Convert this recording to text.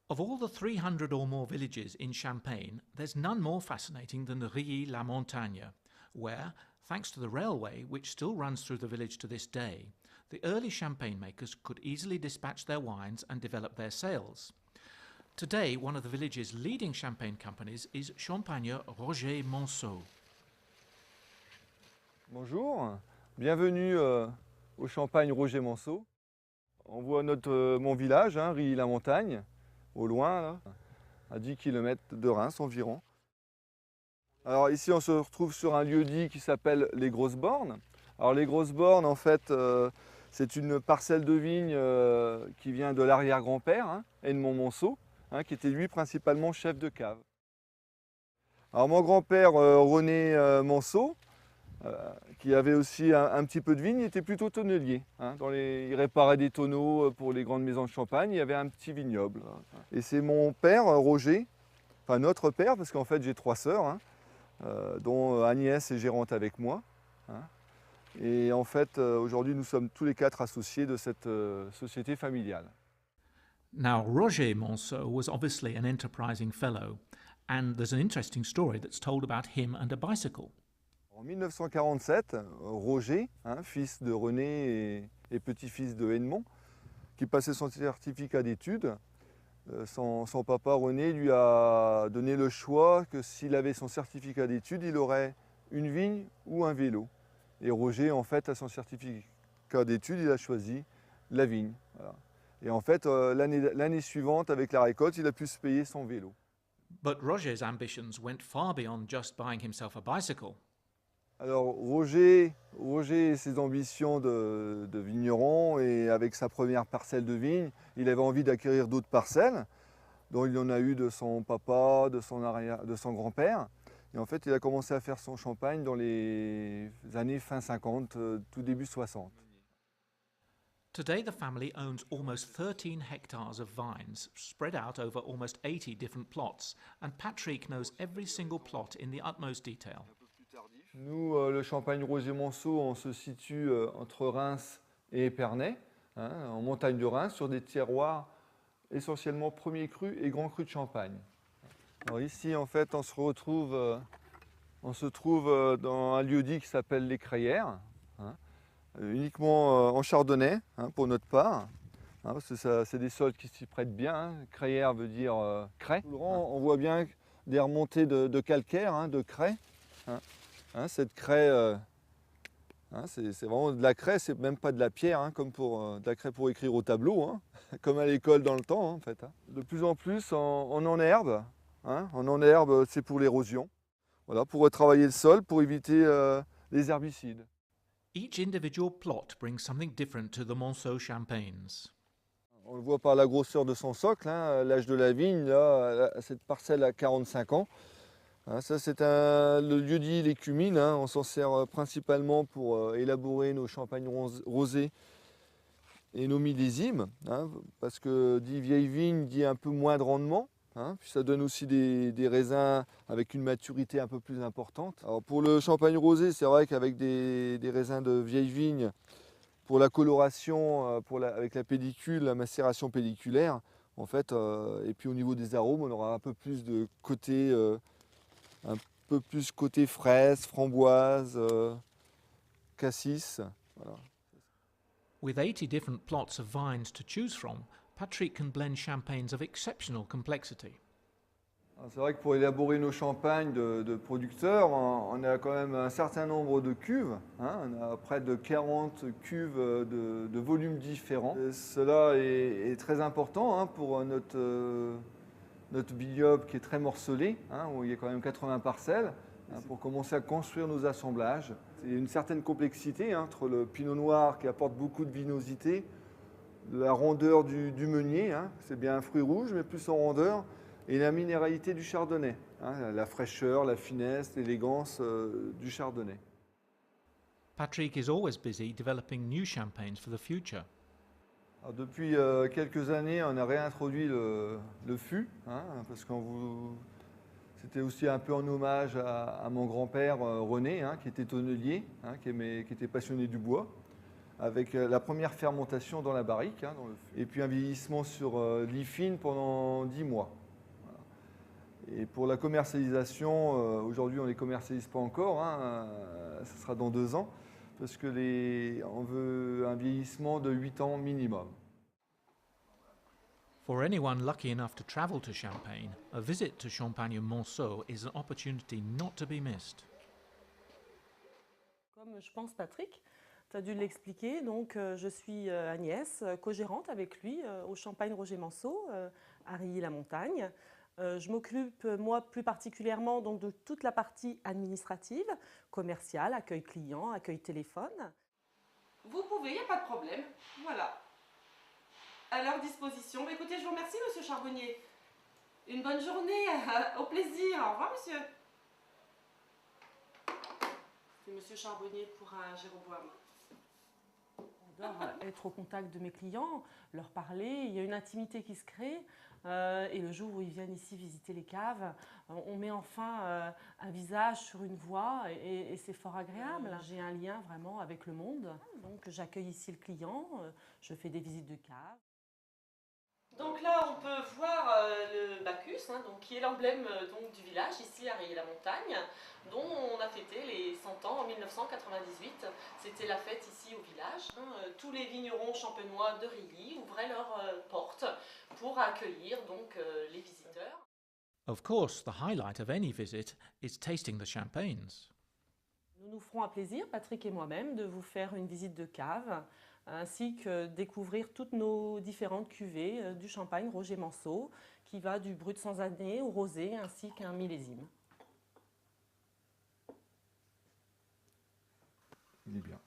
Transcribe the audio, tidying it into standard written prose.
Of all the 300 or more villages in Champagne, there's none more fascinating than Rilly-la-Montagne, where, thanks to the railway, which still runs through the village to this day, the early champagne makers could easily dispatch their wines and develop their sales. Today, one of the village's leading champagne companies is Champagne Roger Monceau. Bonjour, bienvenue au Champagne Roger Monceau. On voit mon village, Rilly-la-Montagne, au loin, là, à 10 km de Reims environ. Alors ici on se retrouve sur un lieu-dit qui s'appelle les Grosses Bornes. Alors les Grosses Bornes en fait c'est une parcelle de vigne qui vient de l'arrière-grand-père, Edmond Monceau, qui était lui principalement chef de cave. Alors mon grand-père René Monceau, qui avait aussi un petit peu de vigne, il était plutôt tonnelier. Il réparait des tonneaux pour les grandes maisons de champagne, il y avait un petit vignoble. Et c'est mon père, Roger, enfin notre père, parce qu'en fait j'ai 3 sœurs, dont Agnès est gérante avec moi. Et en fait, aujourd'hui, nous sommes tous les 4 associés de cette société familiale. Now, Roger Monceau was obviously an enterprising fellow, and there's an interesting story that's told about him and a bicycle. En 1947, Roger, fils de René et petit-fils de Edmond, qui passait son certificat d'études, son papa René lui a donné le choix que s'il avait son certificat d'études, il aurait une vigne ou un vélo. Et Roger, en fait, à son certificat d'études, il a choisi la vigne. Voilà. Et en fait, l'année suivante, avec la récolte, il a pu se payer son vélo. But Roger's ambitions went far beyond just buying himself a bicycle. Alors Roger et ses ambitions de vigneron, et avec sa première parcelle de vigne, il avait envie d'acquérir d'autres parcelles, dont il en a eu de son papa, de son grand-père. Et en fait, il a commencé à faire son champagne dans les années fin 50, tout début 60. Today, the family owns almost 13 hectares of vines, spread out over almost 80 different plots, and Patrick knows every single plot in the utmost detail. Nous, le Champagne Roger Monceau, on se situe entre Reims et Épernay, en montagne de Reims, sur des terroirs essentiellement premiers crus et grands crus de Champagne. Alors ici, en fait, on se trouve dans un lieu-dit qui s'appelle les Crayères, uniquement en chardonnay, pour notre part, parce que c'est des sols qui s'y prêtent bien. Crayères veut dire craie. On voit bien des remontées de calcaire, de craie. Cette craie, c'est vraiment de la craie, c'est même pas de la pierre, comme de la craie pour écrire au tableau, comme à l'école dans le temps, en fait. De plus en plus, on enherbe. On enherbe, c'est pour l'érosion. Voilà, pour travailler le sol, pour éviter les herbicides. Each individual plot brings something different to the Monceau champagnes. On le voit par la grosseur de son socle, l'âge de la vigne, là, cette parcelle a 45 ans. Ça, c'est le lieu-dit l'écumine. On s'en sert principalement pour élaborer nos champagnes rosés et nos millésimes, parce que dit vieille vigne dit un peu moins de rendement. Puis ça donne aussi des raisins avec une maturité un peu plus importante. Alors pour le champagne rosé, c'est vrai qu'avec des raisins de vieille vigne, pour la coloration, avec la pellicule, la macération pelliculaire, en fait, et puis au niveau des arômes, on aura un peu plus de côté fraise, framboise, cassis. Voilà. With 80 different plots of vines to choose from, Patrick can blend champagnes of exceptional complexity. C'est vrai que pour élaborer nos champagnes de producteurs, on a quand même un certain nombre de cuves. On a près de 40 cuves de volumes différents. Et cela est très important pour notre vignoble qui est très morcelé, où il y a quand même 80 parcelles, pour commencer à construire nos assemblages. Il y a une certaine complexité entre le pinot noir qui apporte beaucoup de vinosité, la rondeur du meunier, c'est bien un fruit rouge mais plus en rondeur, et la minéralité du chardonnay, la fraîcheur, la finesse, l'élégance du chardonnay. Patrick is always busy developing new champagnes for the future. Alors depuis quelques années, on a réintroduit le fût, parce que c'était aussi un peu en hommage à mon grand-père René, qui était tonnelier, qui était passionné du bois. avec la première fermentation dans la barrique, hein, dans le fût. Et puis un vieillissement sur lie fine pendant 10 mois. Voilà. Et pour la commercialisation, aujourd'hui on ne les commercialise pas encore, hein, ça sera dans 2 ans, parce que on veut un vieillissement de 8 ans minimum. For anyone lucky enough to travel to Champagne, a visit to Champagne-Monceau is an opportunity not to be missed. Comme je pense Patrick, tu as dû l'expliquer, donc je suis Agnès, co-gérante avec lui au Champagne Roger Manceau, à Rilly-la-Montagne. Je m'occupe, moi, plus particulièrement donc, de toute la partie administrative, commerciale, accueil client, accueil téléphone. Vous pouvez, il n'y a pas de problème. Voilà. À leur disposition. Écoutez, je vous remercie, monsieur Charbonnier. Une bonne journée. Au plaisir. Au revoir, monsieur. C'est monsieur Charbonnier pour un Jéroboam. J'adore être au contact de mes clients, leur parler, il y a une intimité qui se crée. Et le jour où ils viennent ici visiter les caves, on met enfin un visage sur une voix et c'est fort agréable. J'ai un lien vraiment avec le monde. Donc j'accueille ici le client, je fais des visites de caves. Donc là, on peut voir le Bacchus, hein, donc, qui est l'emblème du village, ici à Rilly-la-Montagne, dont on a fêté les 100 ans en 1998. C'était la fête ici au village. Tous les vignerons champenois de Rilly ouvraient leurs portes pour accueillir donc, les visiteurs. Of course, the highlight of any visit is tasting the champagnes. Nous nous ferons un plaisir, Patrick et moi-même, de vous faire une visite de cave, ainsi que découvrir toutes nos différentes cuvées du champagne Roger Manceau, qui va du brut sans année au rosé, ainsi qu'un millésime. Il est bien.